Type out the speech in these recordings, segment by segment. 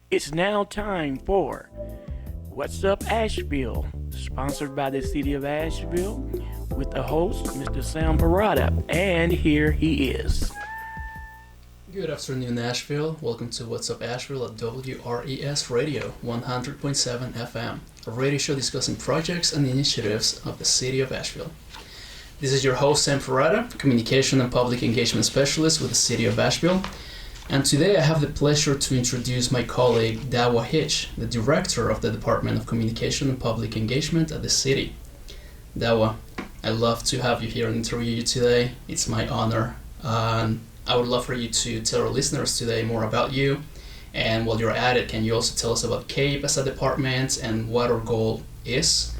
It's now time for What's Up Asheville, sponsored by the City of Asheville, with the host, Mr. Sam Parada, and here he is. Good afternoon, Nashville. Welcome to What's Up Asheville at WRES Radio 100.7 FM, a radio show discussing projects and initiatives of the City of Asheville. This is your host, Sam Parada, Communication and Public Engagement Specialist with the City of Asheville. And today I have the pleasure to introduce my colleague, Dawa Hitch, the Director of the Department of Communication and Public Engagement at the City. Dawa, I'd love to have you here and interview you today. It's my honor. I would love for you to tell our listeners today more about you. And while you're at it, can you also tell us about CAPE as a department and what our goal is,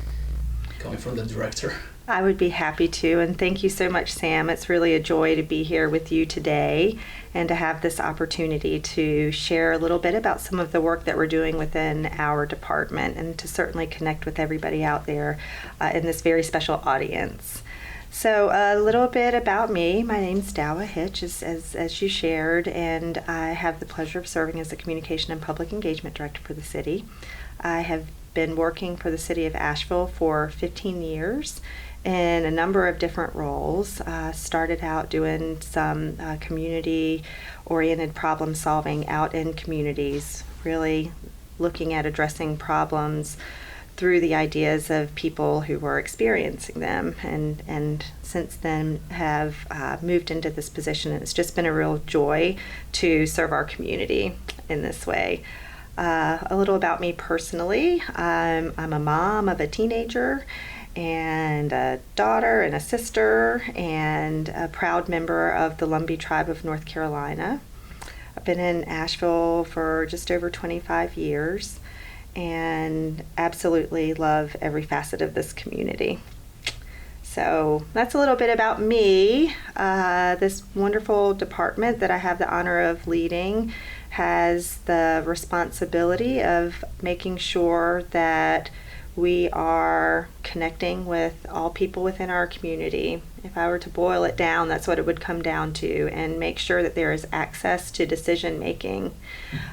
coming from the director? I would be happy to, and thank you so much, Sam. It's really a joy to be here with you today and to have this opportunity to share a little bit about some of the work that we're doing within our department and to certainly connect with everybody out there in this very special audience. So a little bit about me. My name's Dawa Hitch, as you shared, and I have the pleasure of serving as the Communication and Public Engagement Director for the city. I have been working for the City of Asheville for 15 years in a number of different roles. Started out doing some community-oriented problem solving out in communities, really looking at addressing problems through the ideas of people who were experiencing them, and since then have moved into this position, and it's just been a real joy to serve our community in this way. A little about me personally. I'm a mom of a teenager and a daughter and a sister and a proud member of the Lumbee tribe of North Carolina. I've been in Asheville for just over 25 years and absolutely love every facet of this community. So that's a little bit about me. This wonderful department that I have the honor of leading has the responsibility of making sure that we are connecting with all people within our community. If I were to boil it down, that's what it would come down to, and make sure that there is access to decision making.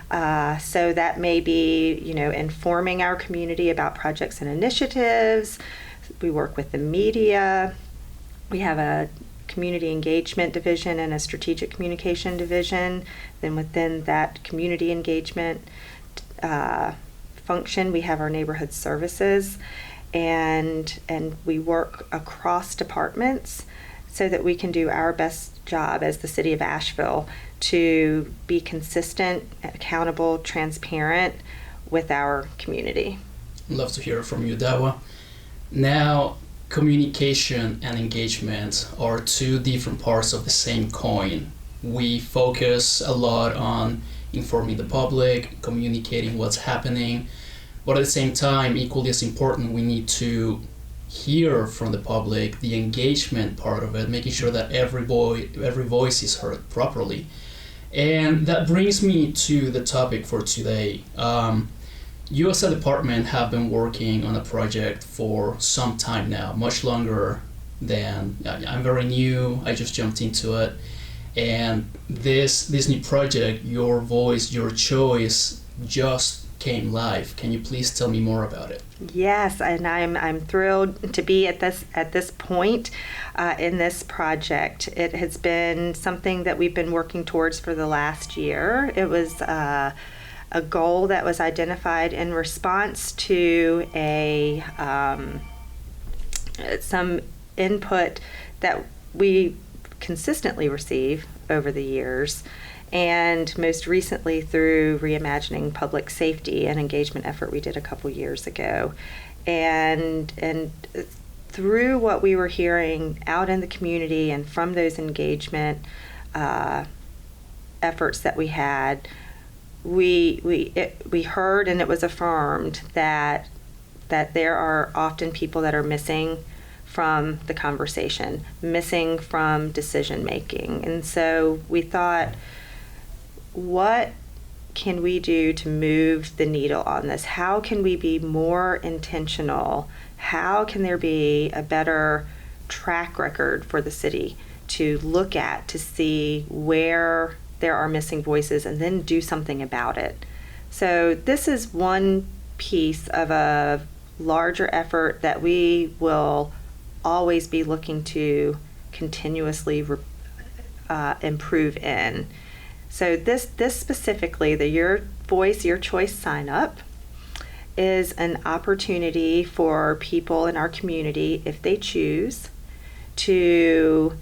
So that may be, informing our community about projects and initiatives. We work with the media. We have a community engagement division and a strategic communication division. Then within that community engagement function, we have our neighborhood services, and we work across departments so that we can do our best job as the City of Asheville to be consistent, accountable, transparent with our community. Love to hear from you, Dawa. Now, communication and engagement are two different parts of the same coin. We focus a lot on informing the public, communicating what's happening, but at the same time, equally as important, we need to hear from the public, the engagement part of it, making sure that every voice is heard properly. And that brings me to the topic for today. You as a department have been working on a project for some time now, much longer than I'm very new. I just jumped into it. And this new project, Your Voice, Your Choice, just came live. Can you please tell me more about it? Yes, and I'm thrilled to be at this point in this project. It has been something that we've been working towards for the last year. It was a goal that was identified in response to some input that we consistently receive over the years, and most recently through reimagining public safety and engagement effort we did a couple years ago. And through what we were hearing out in the community and from those engagement efforts that we had, we heard, and it was affirmed that there are often people that are missing from the conversation, missing from decision making. And so we thought, what can we do to move the needle on this? How can we be more intentional? How can there be a better track record for the city to look at to see where there are missing voices and then do something about it? So this is one piece of a larger effort that we will always be looking to continuously improve in. So this specifically, the Your Voice, Your Choice sign up, is an opportunity for people in our community, if they choose, to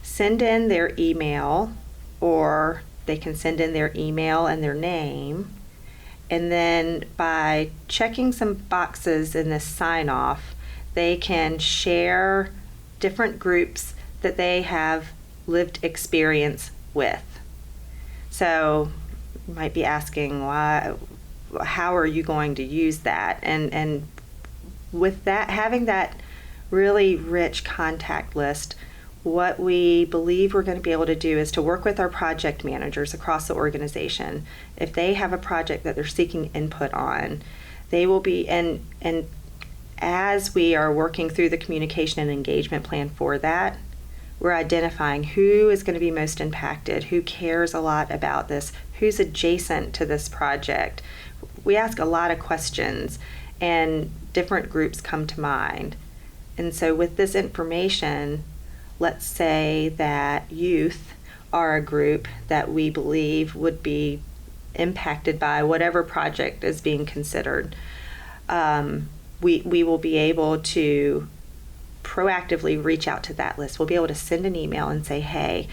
send in their email, or they can send in their email and their name, and then by checking some boxes in this sign off, they can share different groups that they have lived experience with. So you might be asking, how are you going to use that? And with that, having that really rich contact list, what we believe we're going to be able to do is to work with our project managers across the organization. If they have a project that they're seeking input on, they will be, and as we are working through the communication and engagement plan for that, we're identifying who is going to be most impacted, who cares a lot about this, who's adjacent to this project. We ask a lot of questions, and different groups come to mind. And so with this information, let's say that youth are a group that we believe would be impacted by whatever project is being considered. We will be able to proactively reach out to that list. We'll be able to send an email and say, hey,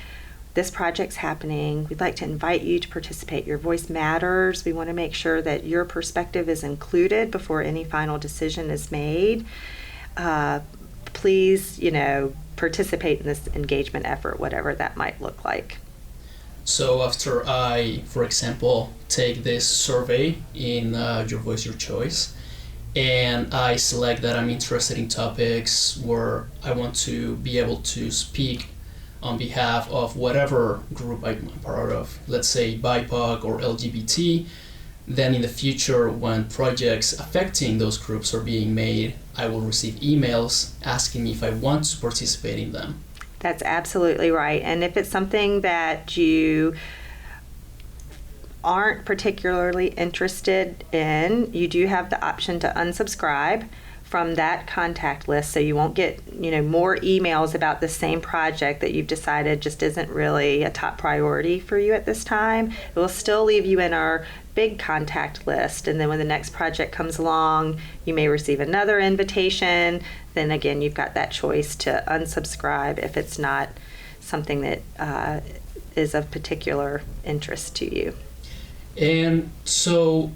this project's happening. We'd like to invite you to participate. Your voice matters. We want to make sure that your perspective is included before any final decision is made. Please, participate in this engagement effort, whatever that might look like. So after I, for example, take this survey in Your Voice, Your Choice, and I select that I'm interested in topics where I want to be able to speak on behalf of whatever group I'm part of, let's say BIPOC or LGBT, then in the future when projects affecting those groups are being made, I will receive emails asking me if I want to participate in them. That's absolutely right. And if it's something that you aren't particularly interested in, you do have the option to unsubscribe from that contact list, so you won't get more emails about the same project that you've decided just isn't really a top priority for you at this time. It will still leave you in our big contact list, and then when the next project comes along, you may receive another invitation. Then again, you've got that choice to unsubscribe if it's not something that is of particular interest to you. And so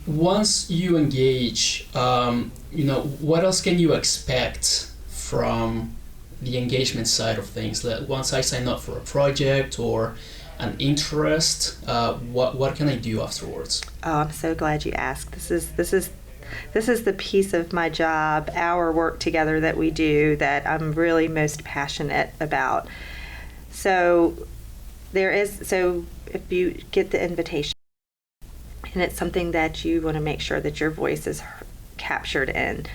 once you engage, what else can you expect from the engagement side of things? Once I sign up for a project or an interest, what can I do afterwards? Oh, I'm so glad you asked. This is the piece of my job, our work together that we do, that I'm really most passionate about. So if you get the invitation and it's something that you want to make sure that your voice is captured in,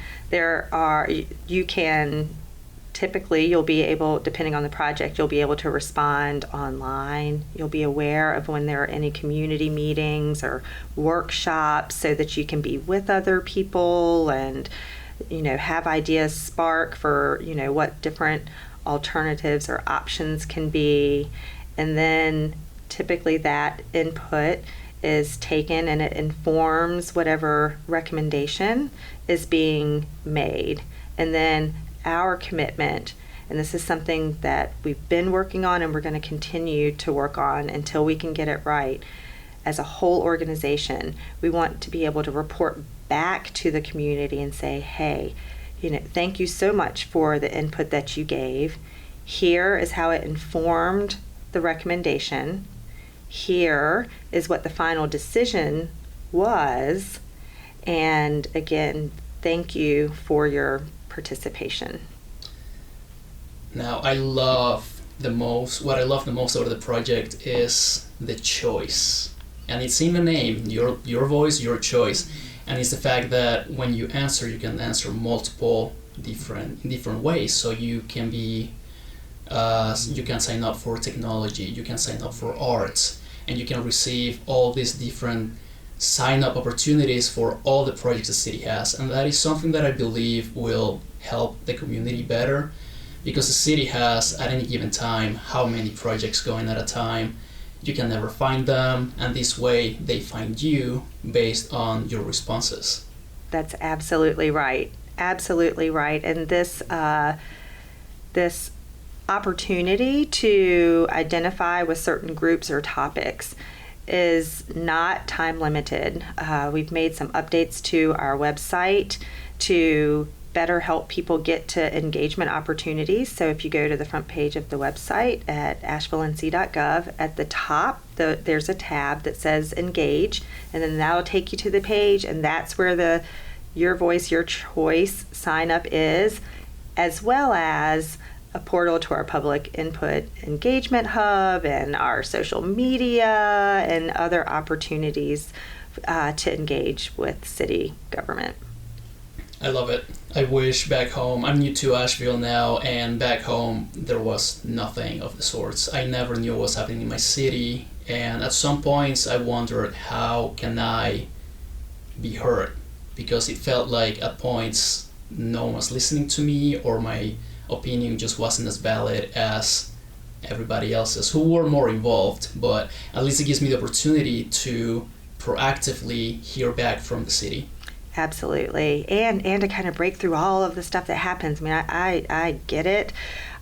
you'll be able, depending on the project, you'll be able to respond online. You'll be aware of when there are any community meetings or workshops so that you can be with other people and, have ideas spark for, what different alternatives or options can be. And then typically that input is taken and it informs whatever recommendation is being made. And then our commitment, and this is something that we've been working on and we're going to continue to work on until we can get it right, as a whole organization, we want to be able to report back to the community and say, hey, thank you so much for the input that you gave. Here is how it informed the recommendation. Here is what the final decision was. And again, thank you for your participation. Now, what I love the most out of the project is the choice. And it's in the name, your voice, your choice. And it's the fact that when you answer, you can answer multiple different ways. So you can be you can sign up for technology, you can sign up for arts, and you can receive all these different sign-up opportunities for all the projects the city has. And that is something that I believe will help the community better, because the city has, at any given time, how many projects going at a time. You can never find them, and this way they find you based on your responses. That's absolutely right. Absolutely right. And this opportunity to identify with certain groups or topics is not time limited. We've made some updates to our website to better help people get to engagement opportunities. So if you go to the front page of the website at ashevillennc.gov, at the top there's a tab that says engage, and then that'll take you to the page, and that's where the Your Voice, Your Choice sign up is, as well as a portal to our public input engagement hub and our social media and other opportunities to engage with city government. I love it. I wish back home, I'm new to Asheville now, and back home there was nothing of the sorts. I never knew what was happening in my city, and at some points I wondered, how can I be heard? Because it felt like at points no one was listening to me, or my opinion just wasn't as valid as everybody else's who were more involved. But at least it gives me the opportunity to proactively hear back from the city. Absolutely. And to kind of break through all of the stuff that happens. I mean, I get it.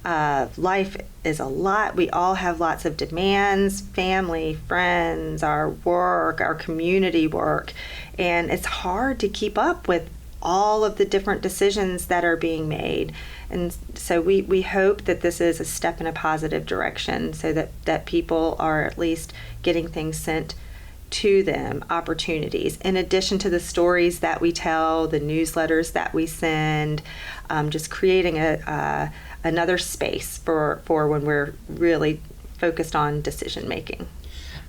Life is a lot. We all have lots of demands, family, friends, our work, our community work. And it's hard to keep up with all of the different decisions that are being made. And so we hope that this is a step in a positive direction, so that people are at least getting things sent to them, opportunities, in addition to the stories that we tell, the newsletters that we send, just creating another space for when we're really focused on decision making.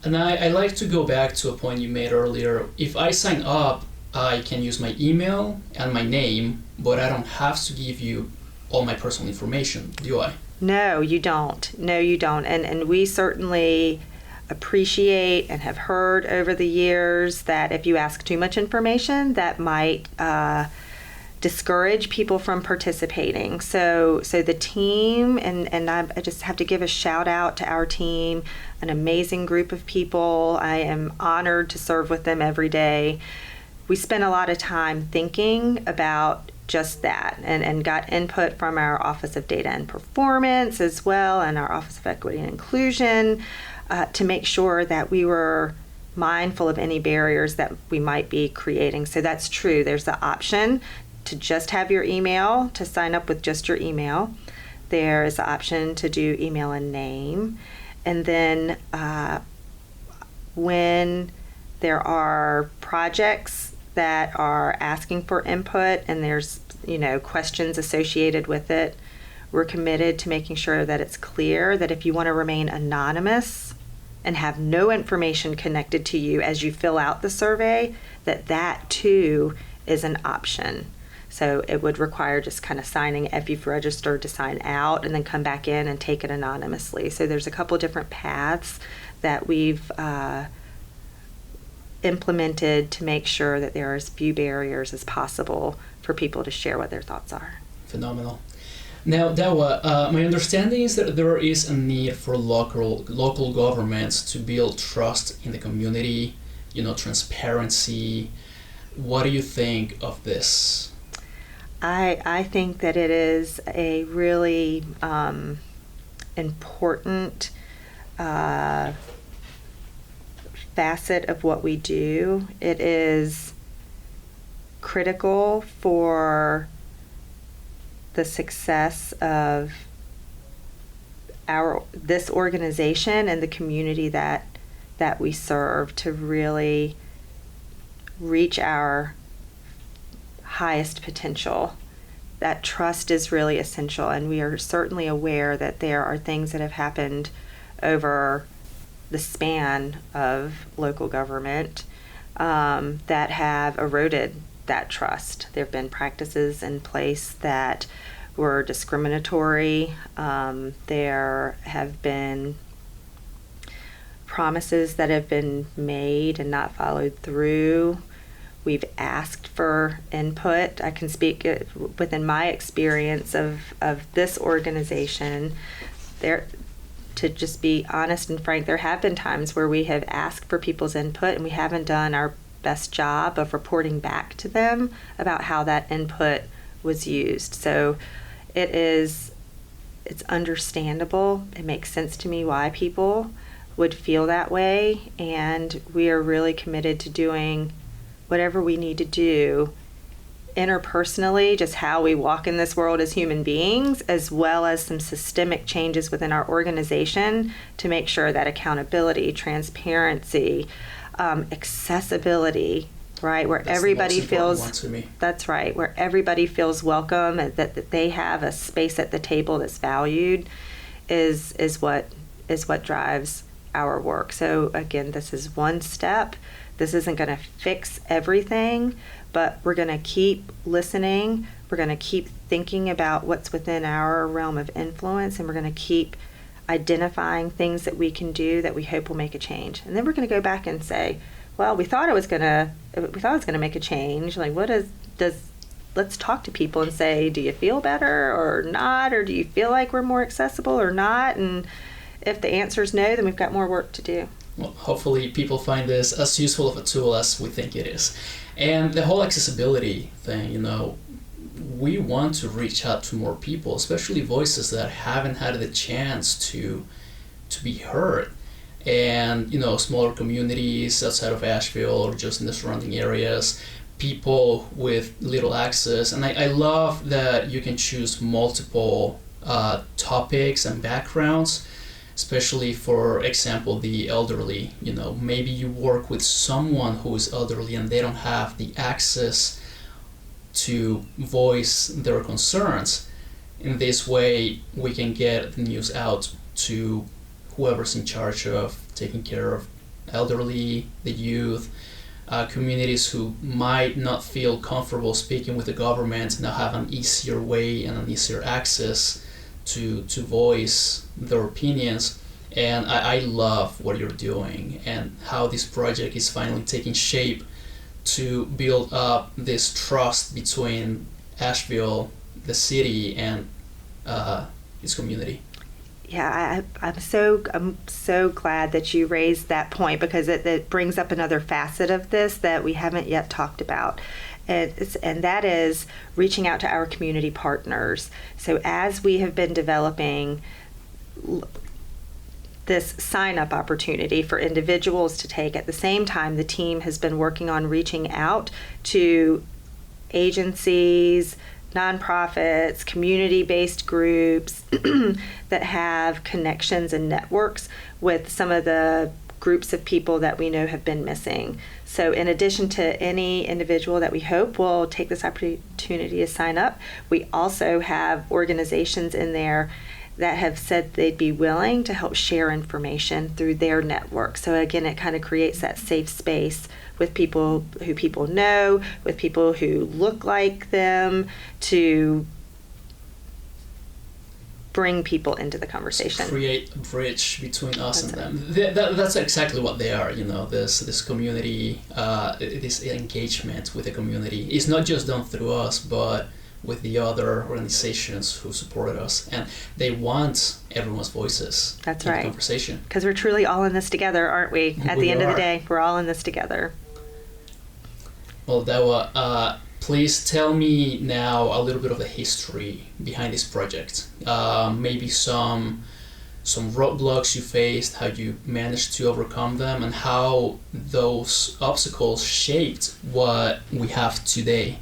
And I like to go back to a point you made earlier. If I sign up, I can use my email and my name, but I don't have to give you all my personal information, do I? No, you don't. No, you don't. And we certainly appreciate and have heard over the years that if you ask too much information, that might discourage people from participating. So the team, and I just have to give a shout out to our team, an amazing group of people. I am honored to serve with them every day. We spent a lot of time thinking about just that, and got input from our Office of Data and Performance as well, and our Office of Equity and Inclusion, to make sure that we were mindful of any barriers that we might be creating. So that's true. There's the option to just have your email, to sign up with just your email. There is the option to do email and name. And then when there are projects that are asking for input and there's questions associated with it, we're committed to making sure that it's clear that if you want to remain anonymous and have no information connected to you as you fill out the survey, that too is an option. So it would require just kind of signing, if you've registered, to sign out and then come back in and take it anonymously. So there's a couple different paths that we've implemented to make sure that there are as few barriers as possible for people to share what their thoughts are. Phenomenal. Now, Dawa, my understanding is that there is a need for local governments to build trust in the community, transparency. What do you think of this? I think that it is a really important facet of what we do. It is critical for the success of this organization and the community that we serve to really reach our highest potential. That trust is really essential, and we are certainly aware that there are things that have happened over the span of local government that have eroded that trust. There have been practices in place that were discriminatory. There have been promises that have been made and not followed through. We've asked for input. I can speak within my experience of this organization. There, to just be honest and frank, there have been times where we have asked for people's input and we haven't done our best job of reporting back to them about how that input was used. So it's understandable. It makes sense to me why people would feel that way, and we are really committed to doing whatever we need to do interpersonally, just how we walk in this world as human beings, as well as some systemic changes within our organization to make sure that accountability, transparency, accessibility, right, where everybody feels, that's right, where everybody feels welcome and that they have a space at the table that's valued is what drives our work. So again, this is one step. This isn't going to fix everything, but we're going to keep listening. We're going to keep thinking about what's within our realm of influence, and we're going to keep identifying things that we can do that we hope will make a change. And then we're going to go back and say, well, we thought it was going to make a change. Like, let's talk to people and say, do you feel better or not? Or do you feel like we're more accessible or not? And if the answer is no, then we've got more work to do. Well, hopefully people find this as useful of a tool as we think it is. And the whole accessibility thing, we want to reach out to more people, especially voices that haven't had the chance to be heard. And, smaller communities outside of Asheville or just in the surrounding areas, people with little access. And I love that you can choose multiple topics and backgrounds, especially, for example, the elderly. Maybe you work with someone who is elderly and they don't have the access to voice their concerns. In this way, we can get the news out to whoever's in charge of taking care of elderly, the youth, communities who might not feel comfortable speaking with the government now have an easier way and an easier access to voice their opinions. And I love what you're doing and how this project is finally taking shape to build up this trust between Asheville, the city, and its community. Yeah, I'm so glad that you raised that point, because it brings up another facet of this that we haven't yet talked about. And that is reaching out to our community partners. So as we have been developing this sign-up opportunity for individuals to take, at the same time, the team has been working on reaching out to agencies, nonprofits, community-based groups that have connections and networks with some of the groups of people that we know have been missing. So in addition to any individual that we hope will take this opportunity to sign up, we also have organizations in there that have said they'd be willing to help share information through their network. So again, it kind of creates that safe space with people who people know, with people who look like them, to bring people into the conversation. Create a bridge between us and them. That's exactly what they are, this community, this engagement with the community. It's not just done through us, but with the other organizations who supported us, and they want everyone's voices. That's in right. The conversation. Because we're truly all in this together, aren't we? At the end of the day, we're all in this together. Well, Dawa, please tell me now a little bit of the history behind this project. Maybe some roadblocks you faced, how you managed to overcome them, and how those obstacles shaped what we have today.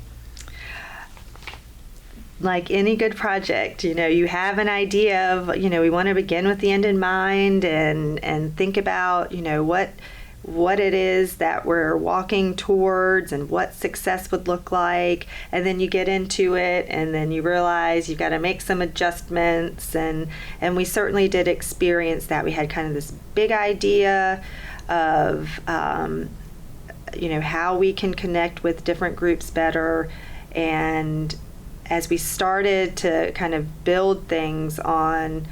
Like any good project, you have an idea of, we want to begin with the end in mind and think about, what it is that we're walking towards and what success would look like. And then you get into it and then you realize you've got to make some adjustments. And we certainly did experience that. We had kind of this big idea of, how we can connect with different groups better. And as we started to kind of build things on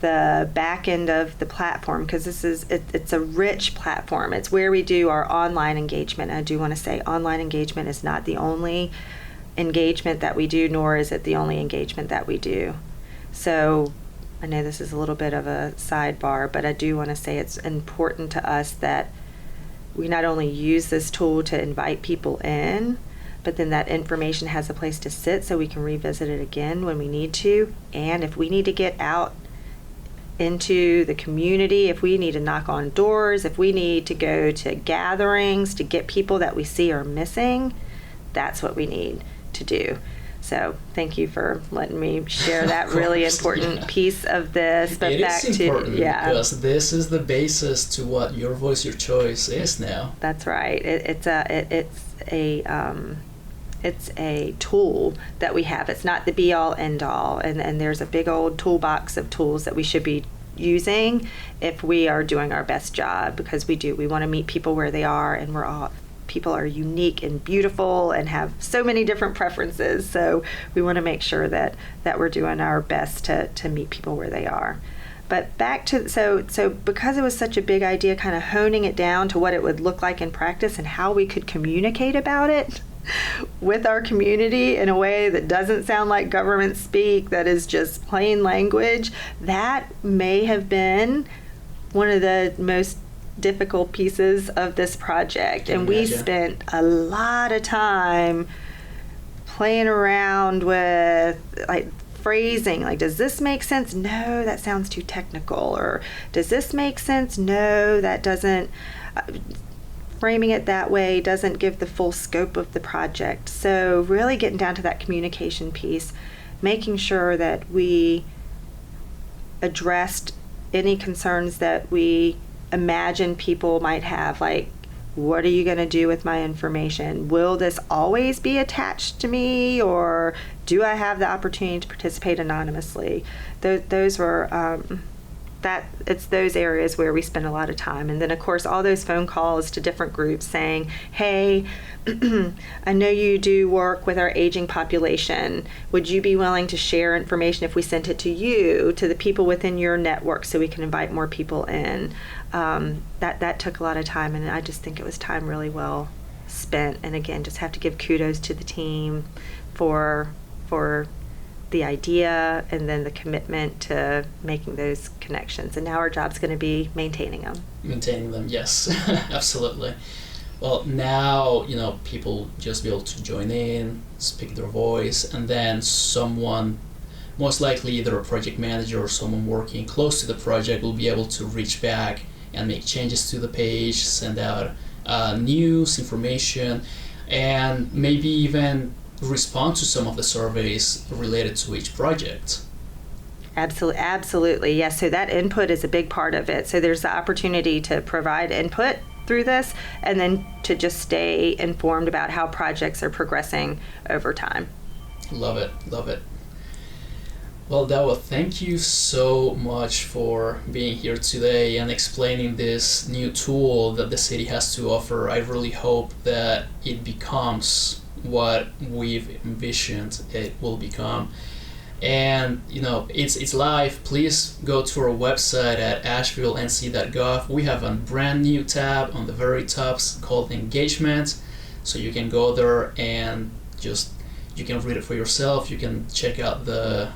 the back end of the platform, because it's a rich platform. It's where we do our online engagement. I do want to say online engagement is not the only engagement that we do, nor is it the only engagement that we do. So I know this is a little bit of a sidebar, but I do want to say it's important to us that we not only use this tool to invite people in, but then that information has a place to sit so we can revisit it again when we need to. And if we need to get out into the community, if we need to knock on doors, if we need to go to gatherings to get people that we see are missing, that's what we need to do. So thank you for letting me share that really important piece of this. But it back is important, yeah, because this is the basis to what Your Voice, Your Choice is now. That's right. It's a tool that we have. It's not the be all end all, and there's a big old toolbox of tools that we should be using if we are doing our best job, because we want to meet people where they are, and people are unique and beautiful and have so many different preferences. So we want to make sure that we're doing our best to meet people where they are. But back to, so because it was such a big idea, kind of honing it down to what it would look like in practice and how we could communicate about it with our community in a way that doesn't sound like government speak, that is just plain language, that may have been one of the most difficult pieces of this project. And we spent a lot of time playing around with like phrasing, like, does this make sense? No, that sounds too technical. Or does this make sense? No, that doesn't. Framing it that way doesn't give the full scope of the project. So really getting down to that communication piece, making sure that we addressed any concerns that we imagine people might have, like, what are you going to do with my information? Will this always be attached to me, or do I have the opportunity to participate anonymously? Those were it's those areas where we spend a lot of time. And then of course all those phone calls to different groups saying, hey, I know you do work with our aging population. Would you be willing to share information if we sent it to you, to the people within your network, so we can invite more people in? That took a lot of time, and I just think it was time really well spent. And again, just have to give kudos to the team for the idea and then the commitment to making those connections. And now our job's going to be maintaining them. Maintaining them, yes, absolutely. Well, now, people just be able to join in, speak their voice, and then someone, most likely either a project manager or someone working close to the project, will be able to reach back and make changes to the page, send out news, information, and maybe even respond to some of the surveys related to each project. Absolutely, yes. So that input is a big part of it. So there's the opportunity to provide input through this, and then to just stay informed about how projects are progressing over time. Love it. Well, Dawa, thank you so much for being here today and explaining this new tool that the city has to offer. I really hope that it becomes what we've envisioned it will become. And it's live. Please go to our website at asheville.nc.gov. We have a brand new tab on the very top called Engagement, so you can go there and you can read it for yourself. You can check out the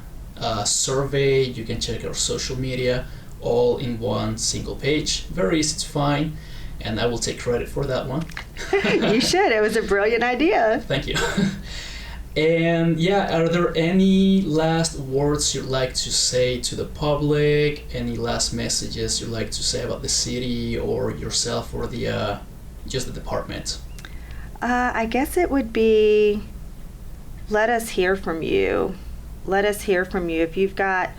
survey, you can check our social media, all in one single page. Very easy to find, and I will take credit for that one. You should. It was a brilliant idea. Thank you. And are there any last words you'd like to say to the public? Any last messages you'd like to say about the city or yourself or the just the department? I guess it would be, let us hear from you. Let us hear from you. If you've got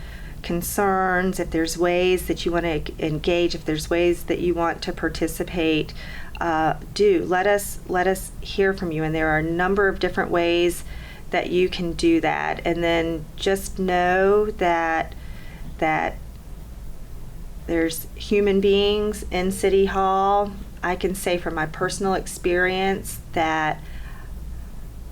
concerns, if there's ways that you want to engage, if there's ways that you want to participate, let us hear from you. And there are a number of different ways that you can do that. And then just know that there's human beings in City Hall. I can say from my personal experience that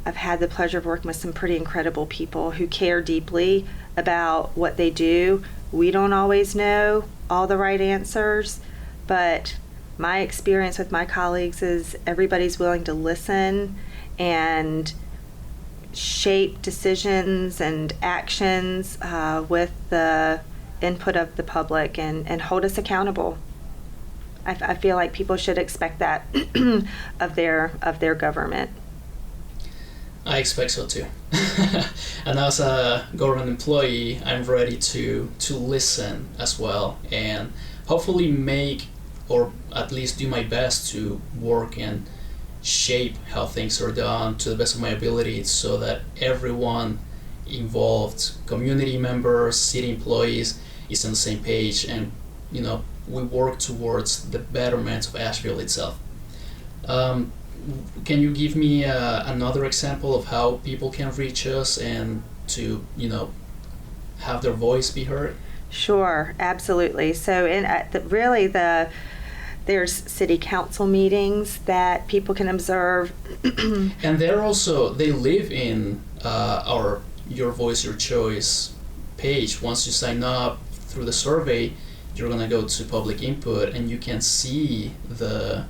I've had the pleasure of working with some pretty incredible people who care deeply about what they do. We don't always know all the right answers, but my experience with my colleagues is everybody's willing to listen and shape decisions and actions with the input of the public and hold us accountable. I feel like people should expect that of their government. I expect so too. And as a government employee, I'm ready to listen as well, and hopefully make, or at least do my best to work and shape how things are done to the best of my ability, so that everyone involved, community members, city employees, is on the same page, and we work towards the betterment of Asheville itself. Can you give me another example of how people can reach us and to have their voice be heard? Sure, absolutely. So there's city council meetings that people can observe. And they live in our Your Voice, Your Choice page. Once you sign up through the survey, you're going to go to public input and you can see the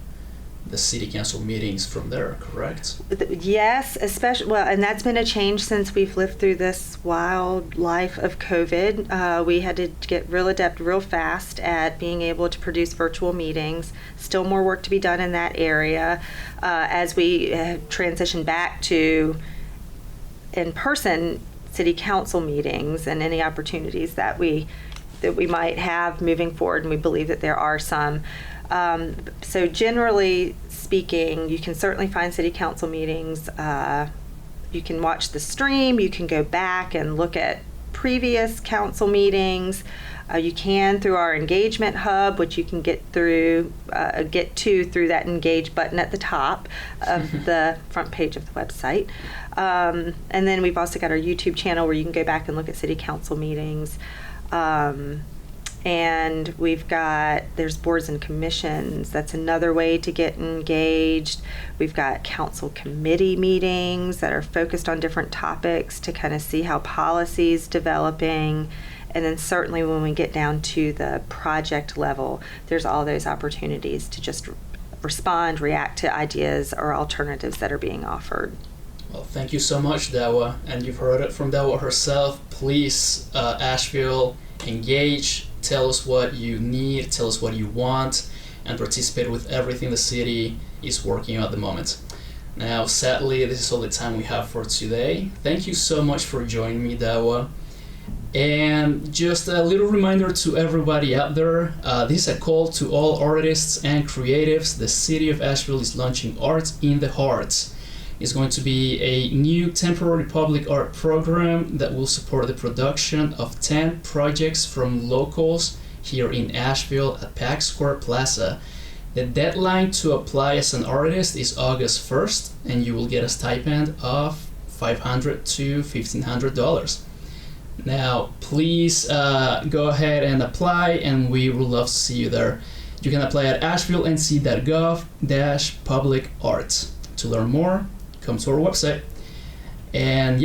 city council meetings from there, correct? Yes, especially, and that's been a change since we've lived through this wild life of COVID. We had to get real adept real fast at being able to produce virtual meetings. Still more work to be done in that area as we transition back to in-person city council meetings and any opportunities that we might have moving forward, and we believe that there are some. So generally speaking, you can certainly find city council meetings. You can watch the stream. You can go back and look at previous council meetings. You can through our engagement hub, which you can get to through that engage button at the top of the front page of the website. And then we've also got our YouTube channel where you can go back and look at city council meetings. And there's boards and commissions. That's another way to get engaged. We've got council committee meetings that are focused on different topics to kind of see how policy is developing. And then certainly when we get down to the project level, there's all those opportunities to just respond, react to ideas or alternatives that are being offered. Well, thank you so much, Dawa. And you've heard it from Dawa herself. Please, Asheville, engage. Tell us what you need, tell us what you want, and participate with everything the city is working on at the moment. Now, sadly, this is all the time we have for today. Thank you so much for joining me, Dawa. And just a little reminder to everybody out there, this is a call to all artists and creatives. The City of Asheville is launching Art in the Heart. It's going to be a new temporary public art program that will support the production of 10 projects from locals here in Asheville at Pack Square Plaza. The deadline to apply as an artist is August 1st, and you will get a stipend of $500 to $1,500. Now, please go ahead and apply, and we would love to see you there. You can apply at asheville.nc.gov/public art. To learn more, come to our website. And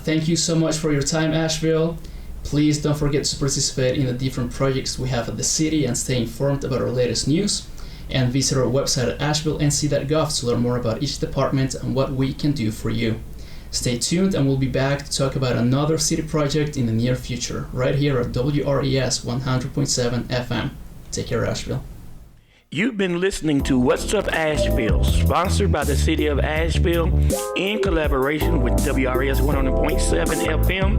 thank you so much for your time, Asheville. Please don't forget to participate in the different projects we have at the city and stay informed about our latest news. And visit our website at asheville.nc.gov to learn more about each department and what we can do for you. Stay tuned, and we'll be back to talk about another city project in the near future, right here at WRES 100.7 FM. Take care, Asheville. You've been listening to What's Up Asheville, sponsored by the City of Asheville in collaboration with WRES 100.7 FM.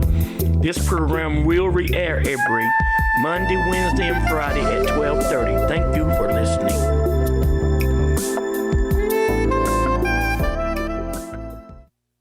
This program will re-air every Monday, Wednesday, and Friday at 12:30. Thank you for listening.